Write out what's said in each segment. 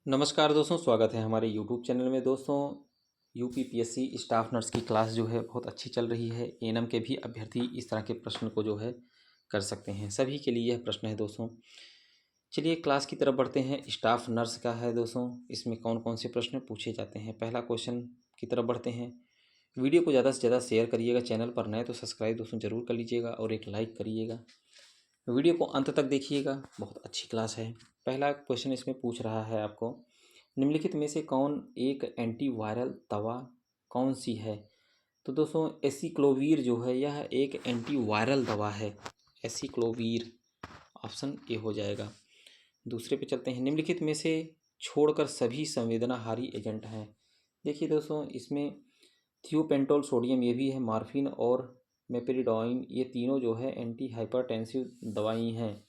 नमस्कार दोस्तों, स्वागत है हमारे यूट्यूब चैनल में। दोस्तों, यूपीपीएससी स्टाफ नर्स की क्लास जो है बहुत अच्छी चल रही है। एएनएम के भी अभ्यर्थी इस तरह के प्रश्न को जो है कर सकते हैं। सभी के लिए यह प्रश्न है दोस्तों। चलिए क्लास की तरफ बढ़ते हैं। स्टाफ नर्स का है दोस्तों, इसमें कौन कौन से प्रश्न पूछे जाते हैं। पहला क्वेश्चन की तरफ बढ़ते हैं। वीडियो को ज़्यादा से ज़्यादा शेयर करिएगा। चैनल पर नए तो सब्सक्राइब दोस्तों ज़रूर कर लीजिएगा और एक लाइक करिएगा। वीडियो को अंत तक देखिएगा, बहुत अच्छी क्लास है। पहला क्वेश्चन इसमें पूछ रहा है आपको, निम्नलिखित में से कौन एक एंटीवायरल दवा कौन सी है। तो दोस्तों एसिक्लोवीर जो है यह एक एंटीवायरल दवा है। एसिक्लोवीर ऑप्शन ए हो जाएगा। दूसरे पे चलते हैं। निम्नलिखित में से छोड़कर सभी संवेदनाहारी एजेंट हैं। देखिए दोस्तों, इसमें थियोपेंटोल सोडियम ये भी है, मॉर्फिन और मेपेरिडोइन ये तीनों जो है एंटी हाइपरटेंसिव दवाई हैं।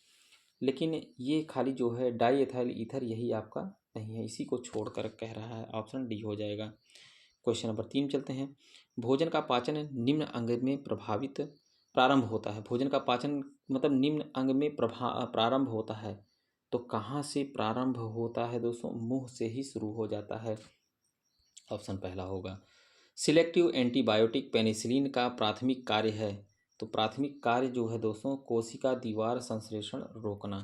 लेकिन ये खाली जो है डाई एथाइल ईथर यही आपका नहीं है, इसी को छोड़कर कह रहा है। ऑप्शन डी हो जाएगा। क्वेश्चन नंबर 3 चलते हैं। भोजन का पाचन निम्न अंग में प्रारंभ होता है। भोजन का पाचन मतलब निम्न अंग में प्रारंभ होता है। तो कहाँ से प्रारंभ होता है दोस्तों? मुंह से ही शुरू हो जाता है। ऑप्शन पहला होगा। सिलेक्टिव एंटीबायोटिक पेनिसिलिन का प्राथमिक कार्य है। तो प्राथमिक कार्य जो है दोस्तों कोशिका दीवार संश्लेषण रोकना।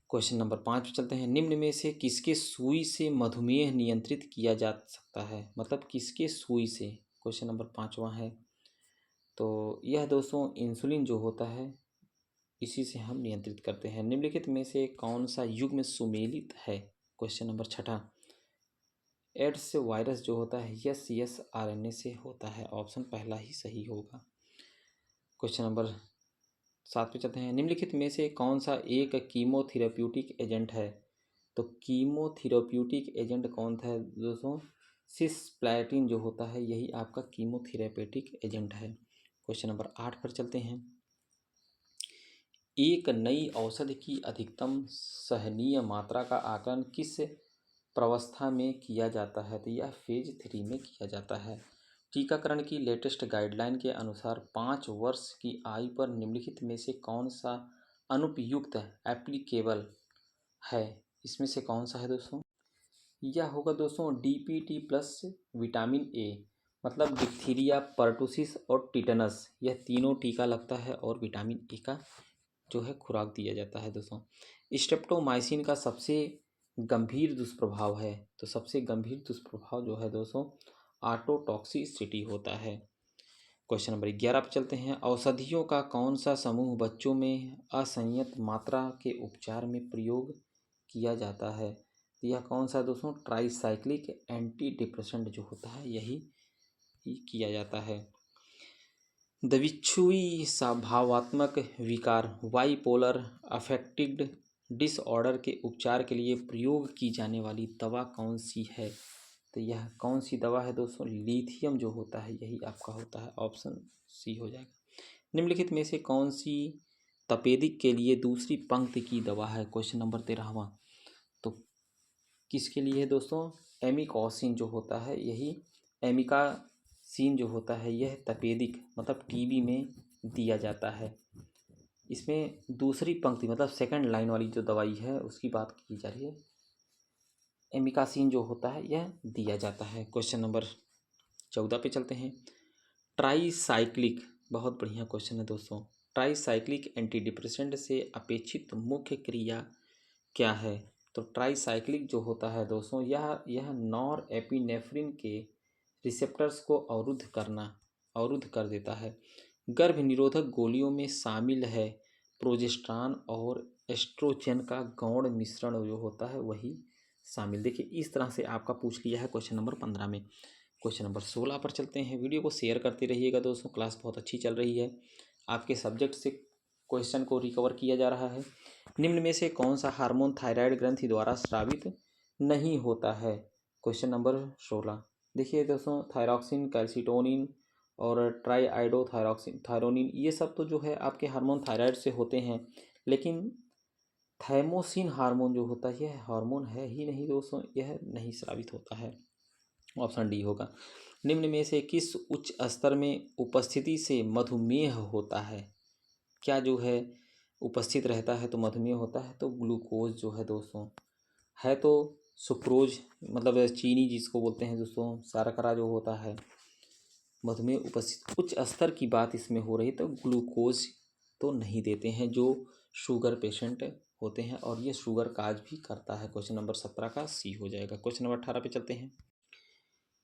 क्वेश्चन नंबर 5 पे चलते हैं। निम्न में से किसके सुई से मधुमेह नियंत्रित किया जा सकता है, मतलब किसके सुई से। क्वेश्चन नंबर 5वां है। तो यह दोस्तों इंसुलिन जो होता है इसी से हम नियंत्रित करते हैं। निम्नलिखित में से कौन सा युग्म सुमेलित है। Question number 6। एड्स वायरस जो होता है यस आरएनए से होता है। ऑप्शन पहला ही सही होगा। क्वेश्चन नंबर 7 पे चलते हैं। निम्नलिखित में से कौन सा एक कीमोथेरेप्यूटिक एजेंट है। तो कीमोथेरेप्यूटिक एजेंट कौन था दोस्तों? सिस्प्लैटिन जो होता है यही आपका कीमोथेरेपेटिक एजेंट है। क्वेश्चन नंबर 8 पर चलते हैं। एक नई औषधि की अधिकतम सहनीय मात्रा का आकलन किस प्रवस्था में किया जाता है। तो यह फेज 3 में किया जाता है। टीकाकरण की लेटेस्ट गाइडलाइन के अनुसार 5 वर्ष की आयु पर निम्नलिखित में से कौन सा अनुपयुक्त एप्लीकेबल है। इसमें से कौन सा है दोस्तों? यह होगा दोस्तों डीपीटी प्लस विटामिन ए, मतलब डिप्थीरिया, पर्टुसिस और टिटनस यह तीनों टीका लगता है और विटामिन ए का जो है खुराक दिया जाता है दोस्तों। स्ट्रेप्टोमाइसिन का सबसे गंभीर दुष्प्रभाव है। तो सबसे गंभीर दुष्प्रभाव जो है दोस्तों ऑटोटॉक्सिसिटी होता है। क्वेश्चन नंबर 11 पर चलते हैं। औषधियों का कौन सा समूह बच्चों में असंयत मात्रा के उपचार में प्रयोग किया जाता है। तो यह कौन सा दोस्तों? ट्राईसाइक्लिक एंटी डिप्रेसेंट जो होता है यही किया जाता है। द्विच्छुई भावात्मक विकार बाइपोलर अफेक्टिव डिसऑर्डर के उपचार के लिए प्रयोग की जाने वाली दवा कौन सी है। तो यह कौन सी दवा है दोस्तों? लिथियम जो होता है यही आपका होता है। ऑप्शन सी हो जाएगा। निम्नलिखित में से कौन सी तपेदिक के लिए दूसरी पंक्ति की दवा है। क्वेश्चन नंबर 13वां। तो किसके लिए है दोस्तों? एमिकॉसिन जो होता है यही एमिकासिन जो होता है यह तपेदिक मतलब टीबी में दिया जाता है। इसमें दूसरी पंक्ति मतलब सेकंड लाइन वाली जो दवाई है उसकी बात की जा रही है। एमिकासिन जो होता है यह दिया जाता है। क्वेश्चन नंबर 14 पे चलते हैं। ट्राईसाइक्लिक, बहुत बढ़िया क्वेश्चन है दोस्तों। ट्राईसाइक्लिक एंटीडिप्रेसेंट से अपेक्षित मुख्य क्रिया क्या है। तो ट्राईसाइक्लिक जो होता है दोस्तों यह नॉर एपिनेफ्रिन के रिसेप्टर्स को अवरुद्ध कर देता है। गर्भ निरोधक गोलियों में शामिल है प्रोजेस्टेरॉन और एस्ट्रोजन का गौण मिश्रण जो होता है वही शामिल। देखिए इस तरह से आपका पूछ लिया है क्वेश्चन नंबर 15 में। क्वेश्चन नंबर 16 पर चलते हैं। वीडियो को शेयर करते रहिएगा दोस्तों, क्लास बहुत अच्छी चल रही है। आपके सब्जेक्ट से क्वेश्चन को रिकवर किया जा रहा है। निम्न में से कौन सा हार्मोन थायराइड ग्रंथि द्वारा स्रावित नहीं होता है। Question number 16। देखिए दोस्तों, थायरॉक्सिन, कैल्सिटोनिन और थायरोनिन ये सब तो जो है आपके हार्मोन थायराइड से होते हैं। लेकिन थाइमोसिन हार्मोन जो होता है यह हार्मोन है ही नहीं दोस्तों, यह नहीं स्रावित होता है। ऑप्शन डी होगा। निम्न में से किस उच्च स्तर में उपस्थिति से मधुमेह होता है। क्या जो है उपस्थित रहता है तो मधुमेह होता है। तो ग्लूकोज जो है दोस्तों है तो सुक्रोज मतलब चीनी जिसको बोलते हैं दोस्तों, शर्करा जो होता है, मधुमेह उपस्थित उच्च स्तर की बात इसमें हो रही, तो ग्लूकोज तो नहीं देते हैं जो शुगर पेशेंट होते हैं, और ये शुगर काज भी करता है। क्वेश्चन नंबर 17 का सी हो जाएगा। क्वेश्चन नंबर 18 पे चलते हैं।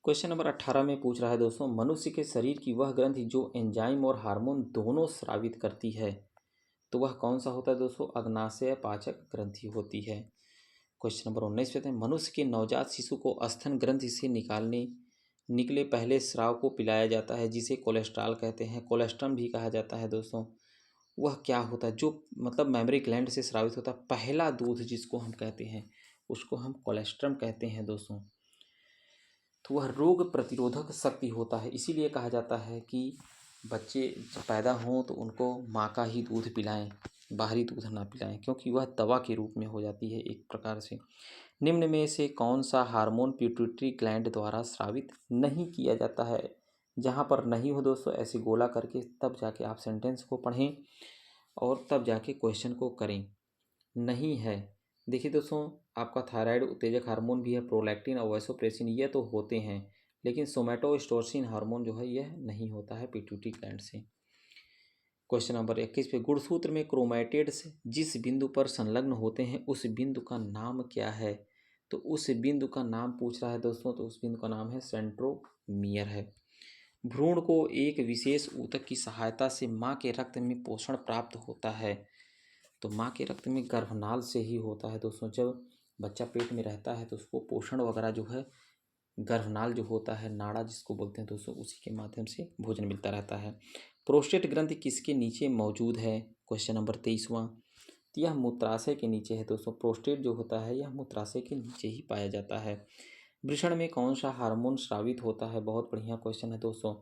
क्वेश्चन नंबर 18 में पूछ रहा है दोस्तों, मनुष्य के शरीर की वह ग्रंथि जो एंजाइम और हार्मोन दोनों स्रावित करती है, तो वह कौन सा होता है दोस्तों? अग्नाशय पाचक ग्रंथि होती है। क्वेश्चन नंबर 19 पे, मनुष्य के नवजात शिशु को स्तन ग्रंथि से निकले पहले स्राव को पिलाया जाता है, जिसे कोलेस्ट्रॉल कहते हैं, कोलेस्ट्रम भी कहा जाता है दोस्तों। वह क्या होता है जो मतलब मेमोरी ग्लैंड से स्रावित होता है? पहला दूध जिसको हम कहते हैं, उसको हम कोलेस्ट्रम कहते हैं दोस्तों। तो वह रोग प्रतिरोधक शक्ति होता है, इसीलिए कहा जाता है कि बच्चे जब पैदा हों तो उनको माँ का ही दूध पिलाएं, बाहरी दूध ना पिलाएं, क्योंकि वह दवा के रूप में हो जाती है एक प्रकार से। निम्न में से कौन सा हार्मोन पिट्यूटरी ग्लैंड द्वारा स्रावित नहीं किया जाता है? जहाँ पर नहीं हो दोस्तों, ऐसे गोला करके तब जाके आप सेंटेंस को पढ़ें और तब जाके क्वेश्चन को करें। नहीं है, देखिए दोस्तों, आपका थायराइड उत्तेजक हार्मोन भी है, प्रोलैक्टिन और वैसोप्रेसिन, ये तो होते हैं, लेकिन सोमेटोस्टेरोन हार्मोन जो है यह नहीं होता है पिट्यूटरी ग्लैंड से। क्वेश्चन नंबर 21 पे, गुणसूत्र में क्रोमैटिड्स जिस बिंदु पर संलग्न होते हैं उस बिंदु का नाम क्या है? तो उस बिंदु का नाम पूछ रहा है दोस्तों, तो उस बिंदु का नाम है सेंट्रोमियर है। भ्रूण को एक विशेष ऊतक की सहायता से माँ के रक्त में पोषण प्राप्त होता है, तो माँ के रक्त में गर्भनाल से ही होता है दोस्तों। जब बच्चा पेट में रहता है तो उसको पोषण वगैरह जो है गर्भनाल जो होता है, नाड़ा जिसको बोलते हैं दोस्तों, उसी के माध्यम से भोजन मिलता रहता है। प्रोस्टेट ग्रंथि किसके नीचे मौजूद है? क्वेश्चन नंबर 23वां, तो यह मूत्राशय के नीचे है दोस्तों। प्रोस्टेट जो होता है यह मूत्राशय के नीचे ही पाया जाता है। वृषण में कौन सा हार्मोन स्रावित होता है? बहुत बढ़िया क्वेश्चन है दोस्तों।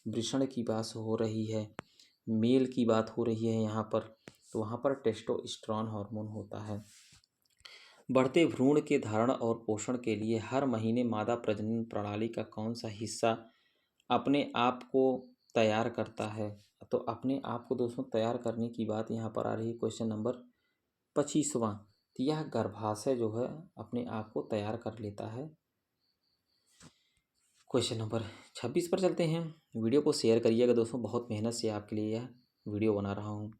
वृषण की बात हो रही है, मेल की बात हो रही है यहाँ पर, तो वहाँ पर टेस्टोस्टेरोन हार्मोन होता है। बढ़ते भ्रूण के धारण और पोषण के लिए हर महीने मादा प्रजनन प्रणाली का कौन सा हिस्सा अपने आप को तैयार करता है? तो अपने आप को दोस्तों तैयार करने की बात यहाँ पर आ रही है। क्वेश्चन नंबर 25वां, तो यह गर्भाशय जो है अपने आप को तैयार कर लेता है। क्वेश्चन नंबर 26 पर चलते हैं। वीडियो को शेयर करिएगा दोस्तों, बहुत मेहनत से आपके लिए यह वीडियो बना रहा हूँ।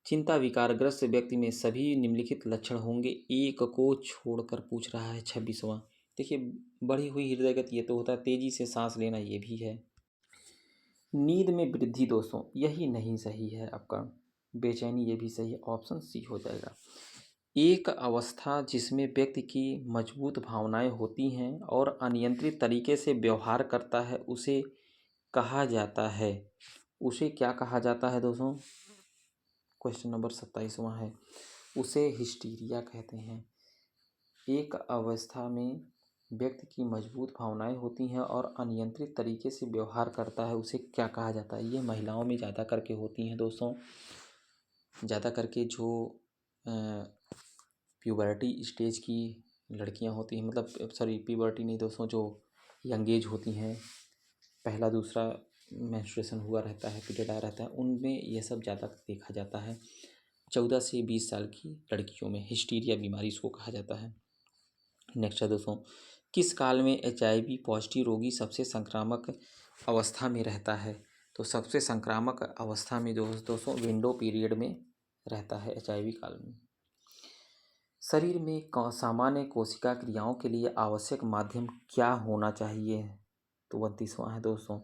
चिंता विकारग्रस्त व्यक्ति में सभी निम्नलिखित लक्षण होंगे, एक को छोड़कर पूछ रहा है 26वां। देखिए, बढ़ी हुई हृदय गति ये तो होता है, तेजी से सांस लेना ये भी है। नींद में वृद्धि दोस्तों यही नहीं सही है आपका, बेचैनी ये भी सही है, ऑप्शन सी हो जाएगा। एक अवस्था जिसमें व्यक्ति की मजबूत भावनाएं होती हैं और अनियंत्रित तरीके से व्यवहार करता है उसे कहा जाता है, उसे क्या कहा जाता है दोस्तों? क्वेश्चन नंबर 27वां है, उसे हिस्टीरिया कहते हैं। एक अवस्था में व्यक्ति की मजबूत भावनाएं होती हैं और अनियंत्रित तरीके से व्यवहार करता है, उसे क्या कहा जाता है? ये महिलाओं में ज़्यादा करके होती हैं दोस्तों, ज़्यादा करके जो प्यूबर्टी स्टेज की लड़कियां होती हैं, मतलब सॉरी प्यूबर्टी नहीं दोस्तों, जो यंग एज होती हैं, पहला दूसरा मेंस्ट्रुएशन हुआ रहता है, पीरियड आया रहता है, उनमें यह सब ज़्यादा देखा जाता है। 14 से 20 साल की लड़कियों में हिस्टीरिया बीमारी इसको कहा जाता है। नेक्स्ट है दोस्तों, किस काल में HIV पॉजिटिव रोगी सबसे संक्रामक अवस्था में रहता है? तो सबसे संक्रामक अवस्था में जो दोस्तों विंडो पीरियड में रहता है HIV काल में। शरीर में सामान्य कोशिका क्रियाओं के लिए आवश्यक माध्यम क्या होना चाहिए? तो 32वां है दोस्तों,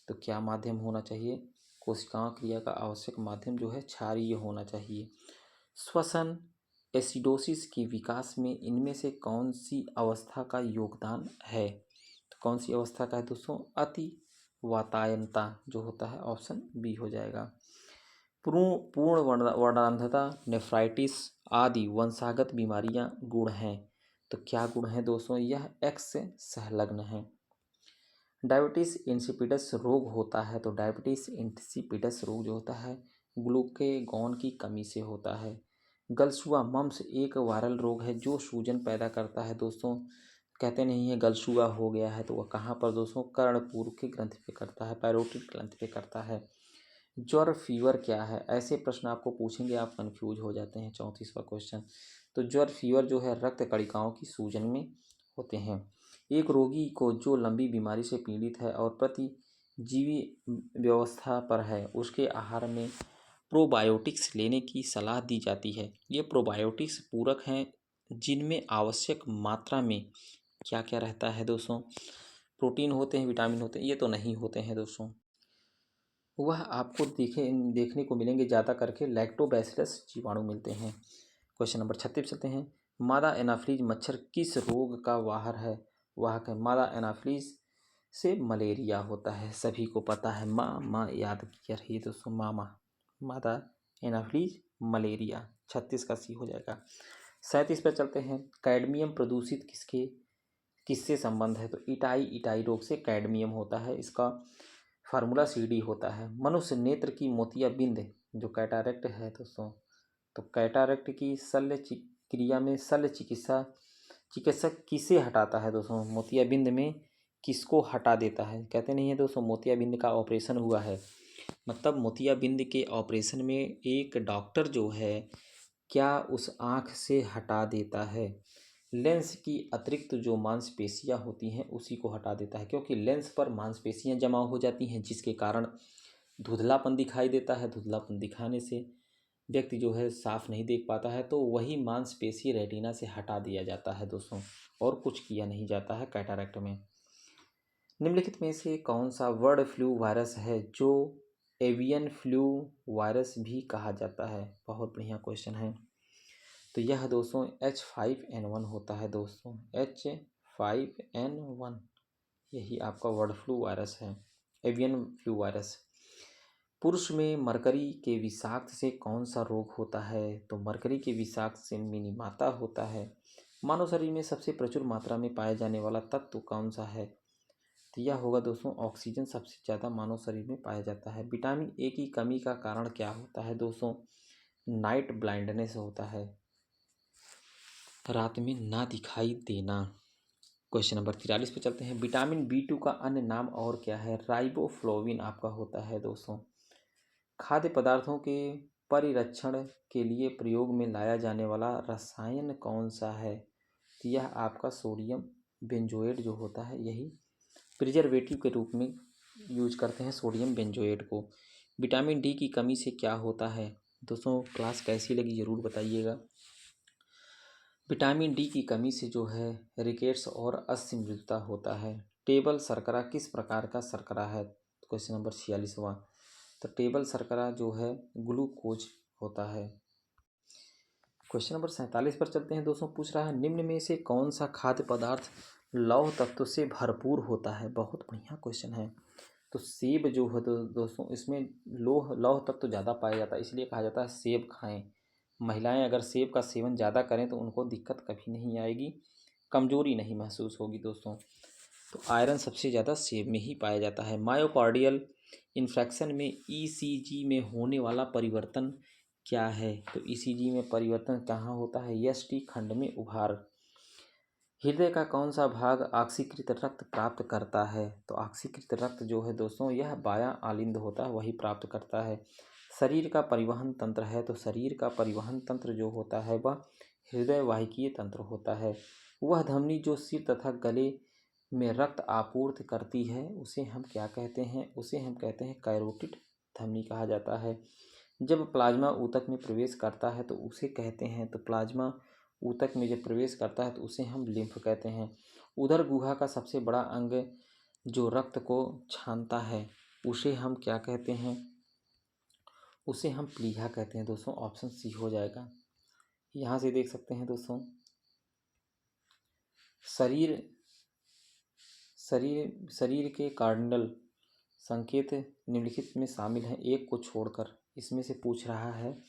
तो क्या माध्यम होना चाहिए? कोशिकाओं क्रिया का आवश्यक माध्यम जो है क्षारीय होना चाहिए। श्वसन एसिडोसिस के विकास में इनमें से कौन सी अवस्था का योगदान है? तो कौन सी अवस्था का है दोस्तों? अति वातायनता जो होता है, ऑप्शन बी हो जाएगा। पूर्ण वर्णांधता, नेफ्राइटिस आदि वंशागत बीमारियां गुण हैं, तो क्या गुण है दोस्तों? यह एक्स से संलग्न है। डायबिटीज इंसिपिडस रोग होता है, तो डायबिटीज इंसिपिडस रोग जो होता है ग्लूकेगॉन की कमी से होता है। गलसुआ मम्स एक वायरल रोग है जो सूजन पैदा करता है दोस्तों। कहते नहीं है गलसुआ हो गया है, तो वह कहाँ पर दोस्तों? कर्णपूर की ग्रंथि पे करता है, पैरोटिड ग्रंथि पे करता है। ज्वर फीवर क्या है? ऐसे प्रश्न आपको पूछेंगे, आप कंफ्यूज हो जाते हैं। 34वां क्वेश्चन, तो ज्वर फीवर जो है रक्त कणिकाओं की सूजन में होते हैं। एक रोगी को जो लंबी बीमारी से पीड़ित है और प्रतिजीवी व्यवस्था पर है, उसके आहार में प्रोबायोटिक्स लेने की सलाह दी जाती है। ये प्रोबायोटिक्स पूरक हैं जिनमें आवश्यक मात्रा में क्या क्या रहता है दोस्तों? प्रोटीन होते हैं, विटामिन होते हैं, ये तो नहीं होते हैं दोस्तों। वह आपको देखने को मिलेंगे ज़्यादा करके लैक्टोबैसिलस जीवाणु मिलते हैं। क्वेश्चन नंबर 36 चलते हैं। मादा एनाफ्लीज मच्छर किस रोग का वाहक है? वाहक है। मादा एनाफ्लीज से मलेरिया होता है, सभी को पता है। माँ याद किया रहिए दोस्तों, मादा एनाफ्लीज मलेरिया। 36 का सी हो जाएगा। 37 पर चलते हैं। कैडमियम प्रदूषित किससे संबंध है? तो इटाई रोग से कैडमियम होता है। इसका फार्मूला CD होता है। मनुष्य नेत्र की मोतियाबिंद जो कैटारेक्ट है दोस्तों, तो कैटारेक्ट की क्रिया में शल्य चिकित्सक किसे हटाता है दोस्तों? मोतियाबिंद में किसको हटा देता है? कहते नहीं है दोस्तों, मोतियाबिंद का ऑपरेशन हुआ है, मतलब मोतियाबिंद के ऑपरेशन में एक डॉक्टर जो है क्या उस आँख से हटा देता है? लेंस की अतिरिक्त जो मांसपेशियां होती हैं उसी को हटा देता है, क्योंकि लेंस पर मांसपेशियां जमा हो जाती हैं जिसके कारण धुंधलापन दिखाई देता है। धुंधलापन दिखाने से व्यक्ति जो है साफ नहीं देख पाता है, तो वही मांसपेशी रेटिना से हटा दिया जाता है दोस्तों, और कुछ किया नहीं जाता है कैटरैक्ट में। निम्नलिखित में से कौन सा बर्ड फ्लू वायरस है जो एवियन फ्लू वायरस भी कहा जाता है? बहुत बढ़िया क्वेश्चन है। तो यह दोस्तों H5N1 होता है दोस्तों, H5N1 यही आपका बर्ड फ्लू वायरस है, एवियन फ्लू वायरस। पुरुष में मरकरी के विषाक्त से कौन सा रोग होता है? तो मरकरी के विषाक्त से मिनीमाता होता है। मानव शरीर में सबसे प्रचुर मात्रा में पाए जाने वाला तत्व कौन सा है? तो यह होगा दोस्तों ऑक्सीजन, सबसे ज़्यादा मानव शरीर में पाया जाता है। विटामिन ए की कमी का कारण क्या होता है दोस्तों? नाइट ब्लाइंडनेस होता है, रात में ना दिखाई देना। क्वेश्चन नंबर 43 पे चलते हैं। विटामिन B2 का अन्य नाम और क्या है? राइबोफ्लोविन आपका होता है दोस्तों। खाद्य पदार्थों के परिरक्षण के लिए प्रयोग में लाया जाने वाला रसायन कौन सा है? तो यह आपका सोडियम बेंजोएट जो होता है, यही प्रिजर्वेटिव के रूप में यूज करते हैं सोडियम बेंजोएट को। विटामिन D की कमी से क्या होता है? दोस्तों क्लास कैसी लगी ज़रूर बताइएगा। विटामिन D की कमी से जो है रिकेट्स और अस्थिमृदुता होता है। टेबल शर्करा किस प्रकार का शर्करा है? क्वेश्चन नंबर 46वां। तो टेबल शर्करा जो है ग्लूकोज होता है। क्वेश्चन नंबर 47 पर चलते हैं दोस्तों। पूछ रहा है निम्न में से कौन सा खाद्य पदार्थ लौह तत्व से भरपूर होता है? बहुत बढ़िया क्वेश्चन है। तो सेब जो है दोस्तों, इसमें लौह तत्व ज़्यादा पाया जाता है, इसलिए कहा जाता है सेब खाएं। महिलाएं अगर सेब का सेवन ज़्यादा करें तो उनको दिक्कत कभी नहीं आएगी, कमजोरी नहीं महसूस होगी दोस्तों। तो आयरन सबसे ज़्यादा सेब में ही पाया जाता है। मायोकार्डियल इन्फेक्शन में ECG में होने वाला परिवर्तन क्या है? तो ECG में परिवर्तन कहाँ होता है? यष्टि खंड में उभार। हृदय का कौन सा भाग ऑक्सीकृत रक्त प्राप्त करता है? तो ऑक्सीकृत रक्त जो है दोस्तों, यह बायां आलिंद होता है, वही प्राप्त करता है। शरीर का परिवहन तंत्र है, तो शरीर का परिवहन तंत्र जो होता है वह हृदय वाहिकीय तंत्र होता है। वह धमनी जो सिर तथा गले में रक्त आपूर्ति करती है उसे हम क्या कहते हैं? उसे हम कहते हैं कैरोटिड धमनी कहा जाता है। जब प्लाज्मा ऊतक में प्रवेश करता है तो उसे कहते हैं, तो प्लाज्मा ऊतक में जब प्रवेश करता है तो उसे हम लिम्फ कहते हैं। उदर गुहा का सबसे बड़ा अंग जो रक्त को छानता है उसे हम क्या कहते हैं? उसे हम प्लीहा कहते हैं दोस्तों। ऑप्शन C हो जाएगा। यहाँ से देख सकते हैं दोस्तों, शरीर शरीर शरीर के कार्डिनल संकेत निम्नलिखित में शामिल हैं, एक को छोड़कर। इसमें से पूछ रहा है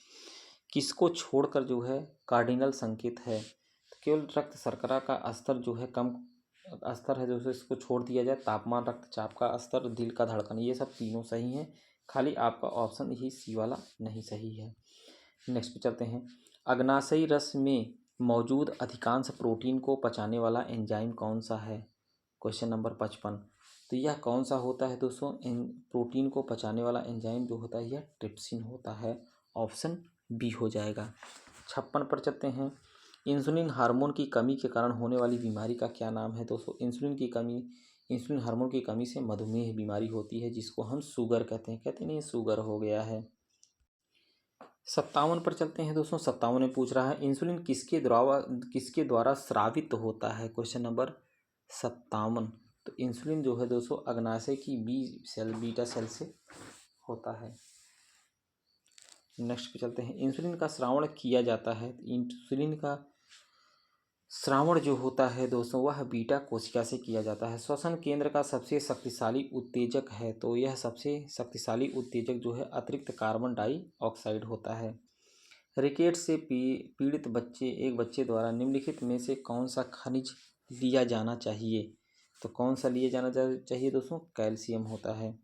किसको छोड़कर जो है कार्डिनल संकेत है? तो केवल रक्त शर्करा का स्तर जो है कम स्तर है, जो इसको छोड़ दिया जाए। तापमान, रक्तचाप का स्तर, दिल का धड़कन, ये सब तीनों सही हैं, खाली आपका ऑप्शन ही C वाला नहीं सही है। नेक्स्ट पे चलते हैं। अग्नाशयी रस में मौजूद अधिकांश प्रोटीन को पचाने वाला एंजाइम कौन सा है? Question number 55। तो यह कौन सा होता है दोस्तों? इन प्रोटीन को पचाने वाला एंजाइम जो होता है यह ट्रिप्सिन होता है। ऑप्शन B हो जाएगा। 56 पर चलते हैं। इंसुलिन हार्मोन की कमी के कारण होने वाली बीमारी का क्या नाम है दोस्तों? इंसुलिन हार्मोन की कमी से मधुमेह बीमारी होती है, जिसको हम शुगर कहते हैं। कहते नहीं शुगर हो गया है। 57 पर चलते हैं दोस्तों। 57 में पूछ रहा है इंसुलिन किसके द्वारा स्रावित होता है? Question number 57। तो इंसुलिन जो है दोस्तों अग्नाशय की बीटा सेल से होता है। नेक्स्ट पे चलते हैं। इंसुलिन का स्रावण किया जाता है। इंसुलिन का स्रावण जो होता है दोस्तों वह बीटा कोशिका से किया जाता है। श्वसन केंद्र का सबसे शक्तिशाली उत्तेजक है, तो यह सबसे शक्तिशाली उत्तेजक जो है अतिरिक्त कार्बन डाइऑक्साइड होता है। रिकेट्स से पीड़ित एक बच्चे द्वारा निम्नलिखित में से कौन सा खनिज लिया जाना चाहिए? तो कौन सा लिया जाना चाहिए दोस्तों? कैल्शियम होता है।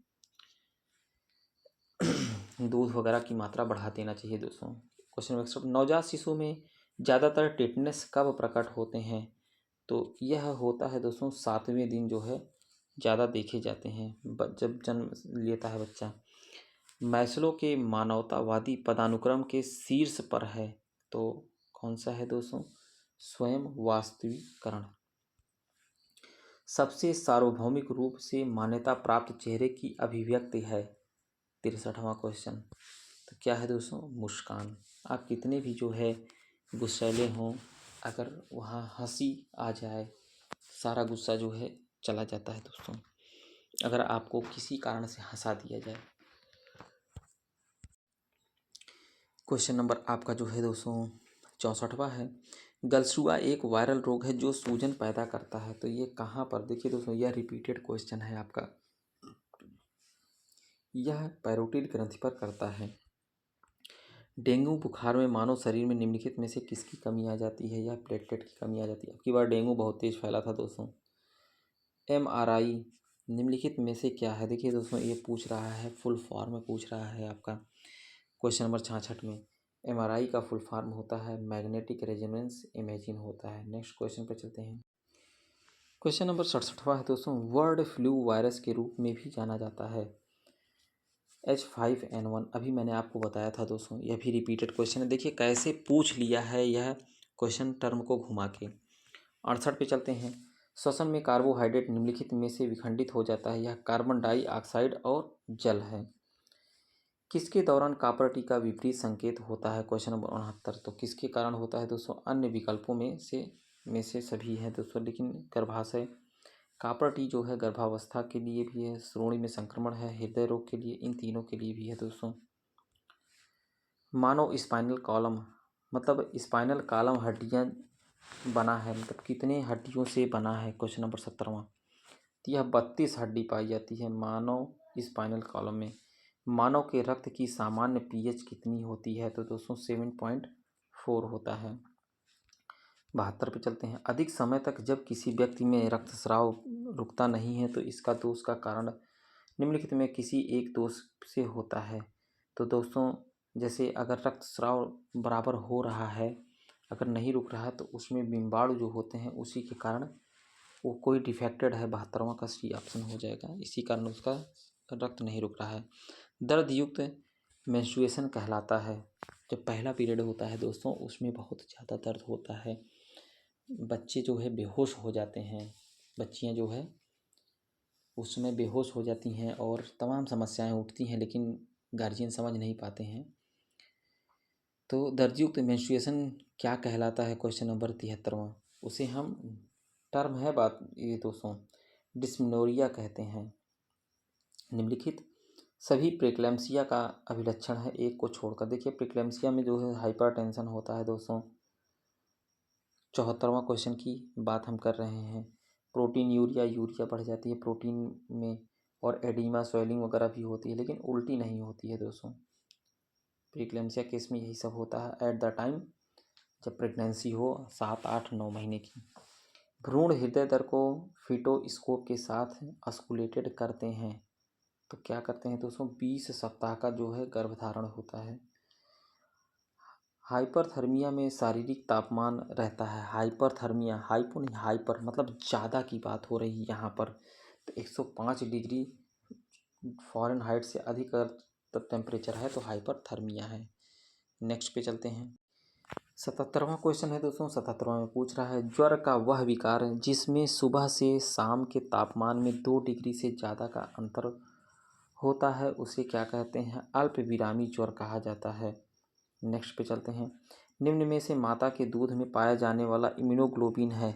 दूध वगैरह की मात्रा बढ़ा देना चाहिए दोस्तों। क्वेश्चन नंबर 61, नवजात शिशु में ज़्यादातर टेटनस कब प्रकट होते हैं? तो यह होता है दोस्तों 7वें दिन जो है ज़्यादा देखे जाते हैं, जब जन्म लेता है बच्चा। मैस्लो के मानवतावादी पदानुक्रम के शीर्ष पर है, तो कौन सा है दोस्तों? स्वयं वास्तविकरण। सबसे सार्वभौमिक रूप से मान्यता प्राप्त चेहरे की अभिव्यक्ति है। 63वां क्वेश्चन, तो क्या है दोस्तों? मुस्कान। आप कितने भी जो है गुस्सैले हों, अगर वहाँ हंसी आ जाए, सारा गुस्सा जो है चला जाता है दोस्तों, अगर आपको किसी कारण से हंसा दिया जाए। क्वेश्चन नंबर आपका जो है दोस्तों 64वां है। गलसुआ एक वायरल रोग है जो सूजन पैदा करता है, तो ये कहाँ पर? देखिए दोस्तों यह रिपीटेड क्वेश्चन है आपका। यह पैरोटिड ग्रंथि पर करता है। डेंगू बुखार में मानव शरीर में निम्नलिखित में से किसकी कमी आ जाती है? या प्लेटलेट की कमी आ जाती है। अब की बार डेंगू बहुत तेज फैला था दोस्तों। MRI निम्नलिखित में से क्या है? देखिए दोस्तों ये पूछ रहा है, फुल फॉर्म में पूछ रहा है आपका क्वेश्चन नंबर 66 में। MRI का फुल फॉर्म होता है मैग्नेटिक रेजोनेंस इमेजिंग होता है। नेक्स्ट क्वेश्चन पर चलते हैं। क्वेश्चन नंबर 67वां है दोस्तों। बर्ड फ्लू वायरस के रूप में भी जाना जाता है H5N1। अभी मैंने आपको बताया था दोस्तों, यह भी रिपीटेड क्वेश्चन है। देखिए कैसे पूछ लिया है यह क्वेश्चन टर्म को घुमा के। 68 पे चलते हैं। श्वसन में कार्बोहाइड्रेट निम्नलिखित में से विखंडित हो जाता है। यह कार्बन डाइऑक्साइड और जल है। किसके दौरान कॉपर टी का विपरीत संकेत होता है? Question number 69। तो किसके कारण होता है दोस्तों? अन्य विकल्पों में से सभी हैं दोस्तों, लेकिन गर्भाशय कॉपर टी जो है गर्भावस्था के लिए भी है, श्रोणि में संक्रमण है, हृदय रोग के लिए, इन तीनों के लिए भी है दोस्तों। मानव स्पाइनल कॉलम मतलब स्पाइनल कॉलम हड्डियां बना है, मतलब कितने हड्डियों से बना है? क्वेश्चन नंबर 70वां। तो यह 32 हड्डी पाई जाती है मानव स्पाइनल कॉलम में। मानव के रक्त की सामान्य पीएच कितनी होती है? तो दोस्तों 7.4 होता है। 72 पे चलते हैं। अधिक समय तक जब किसी व्यक्ति में रक्तस्राव रुकता नहीं है, तो इसका दोष का कारण निम्नलिखित में किसी एक दोष से होता है। तो दोस्तों जैसे अगर रक्तस्राव बराबर हो रहा है, अगर नहीं रुक रहा है, तो उसमें बिम्बाणु जो होते हैं उसी के कारण वो कोई डिफेक्टेड है। 72वां का सी ऑप्शन हो जाएगा, इसी कारण उसका रक्त नहीं रुक रहा है। दर्द युक्त मेंस्ट्रुएशन कहलाता है। जब पहला पीरियड होता है दोस्तों उसमें बहुत ज़्यादा दर्द होता है, बच्चे जो है बेहोश हो जाते हैं, बच्चियां जो है उस समय बेहोश हो जाती हैं और तमाम समस्याएं उठती हैं, लेकिन गार्जियन समझ नहीं पाते हैं। तो दर्दयुक्त मेंस्ट्रुएशन क्या कहलाता है? क्वेश्चन नंबर 73वां। उसे हम टर्म है बात ये दोस्तों डिस्मेनोरिया कहते हैं। निम्नलिखित सभी प्रेक्लैम्सिया का अभिलक्षण है एक को छोड़कर। देखिए प्रेक्लैम्सिया में जो है हाइपरटेंशन होता है दोस्तों। 74वां क्वेश्चन की बात हम कर रहे हैं। प्रोटीन यूरिया बढ़ जाती है प्रोटीन में, और एडिमा स्वेलिंग वगैरह भी होती है, लेकिन उल्टी नहीं होती है दोस्तों। प्रीक्लेम्सिया केस में यही सब होता है एट द टाइम जब प्रेगनेंसी हो 7, 8, 9 महीने की। भ्रूण हृदय दर को फीटोस्कोप के साथ अस्कुलेटेड करते हैं, तो क्या करते हैं दोस्तों? 20 सप्ताह का जो है गर्भधारण होता है। हाइपरथर्मिया में शारीरिक तापमान रहता है। हाइपरथर्मिया, हाइपो नहीं हाइपर, मतलब ज़्यादा की बात हो रही है यहाँ पर। तो 105 डिग्री फ़ारेनहाइट से अधिक अगर टेम्परेचर है तो हाइपरथर्मिया है। नेक्स्ट पे चलते हैं। 77वां क्वेश्चन है दोस्तों। 77वां में पूछ रहा है, ज्वर का वह विकार जिसमें सुबह से शाम के तापमान में 2 डिग्री से ज़्यादा का अंतर होता है उसे क्या कहते हैं? अल्पविरामी ज्वर कहा जाता है। नेक्स्ट पे चलते हैं। निम्न में से माता के दूध में पाया जाने वाला इम्यूनोग्लोबिन है।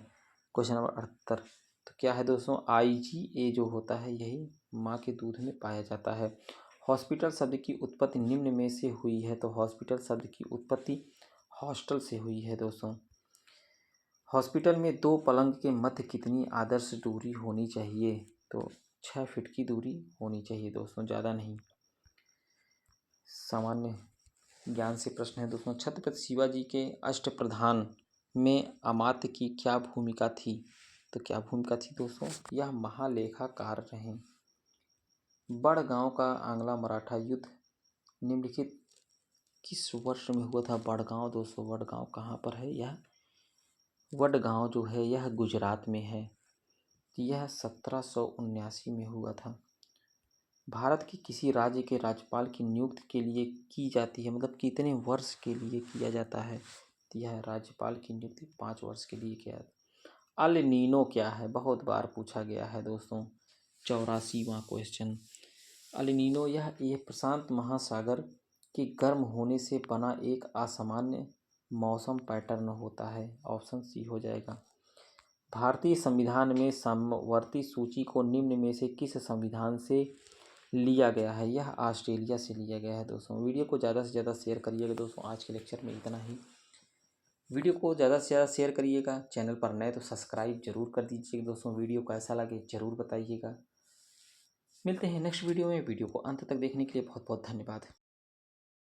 Question number 78। तो क्या है दोस्तों? IgA जो होता है यही माँ के दूध में पाया जाता है। हॉस्पिटल शब्द की उत्पत्ति निम्न में से हुई है। तो हॉस्पिटल शब्द की उत्पत्ति हॉस्टल से हुई है दोस्तों। हॉस्पिटल में 2 पलंग के मध्य कितनी आदर्श दूरी होनी चाहिए? तो 6 फीट की दूरी होनी चाहिए दोस्तों, ज़्यादा नहीं। सामान्य ज्ञान से प्रश्न है दोस्तों। छत्रपति शिवाजी के अष्टप्रधान में अमात्य की क्या भूमिका थी? तो क्या भूमिका थी दोस्तों? यह महालेखाकार रहे। बड़गांव का आंग्ला मराठा युद्ध निम्नलिखित किस वर्ष में हुआ था? बड़गांव दोस्तों, बड़गांव कहाँ पर है? यह वडगांव जो है यह गुजरात में है। यह 1779 में हुआ था। भारत के किसी राज्य के राज्यपाल की नियुक्ति के लिए की जाती है, मतलब कितने वर्ष के लिए किया जाता है? तो यह राज्यपाल की नियुक्ति 5 वर्ष के लिए किया जाता है। अल नीनो क्या है? बहुत बार पूछा गया है दोस्तों। 84वां क्वेश्चन। अल नीनो यह प्रशांत महासागर के गर्म होने से बना एक असामान्य मौसम पैटर्न होता है। ऑप्शन सी हो जाएगा। भारतीय संविधान में समवर्ती सूची को निम्न में से किस संविधान से लिया गया है? यह ऑस्ट्रेलिया से लिया गया है दोस्तों। वीडियो को ज़्यादा से ज़्यादा शेयर करिएगा दोस्तों। आज के लेक्चर में इतना ही। वीडियो को ज़्यादा से ज़्यादा शेयर करिएगा। चैनल पर नए तो सब्सक्राइब जरूर कर दीजिएगा दोस्तों। वीडियो कैसा लगे ज़रूर बताइएगा। मिलते हैं नेक्स्ट वीडियो में। वीडियो को अंत तक देखने के लिए बहुत बहुत धन्यवाद।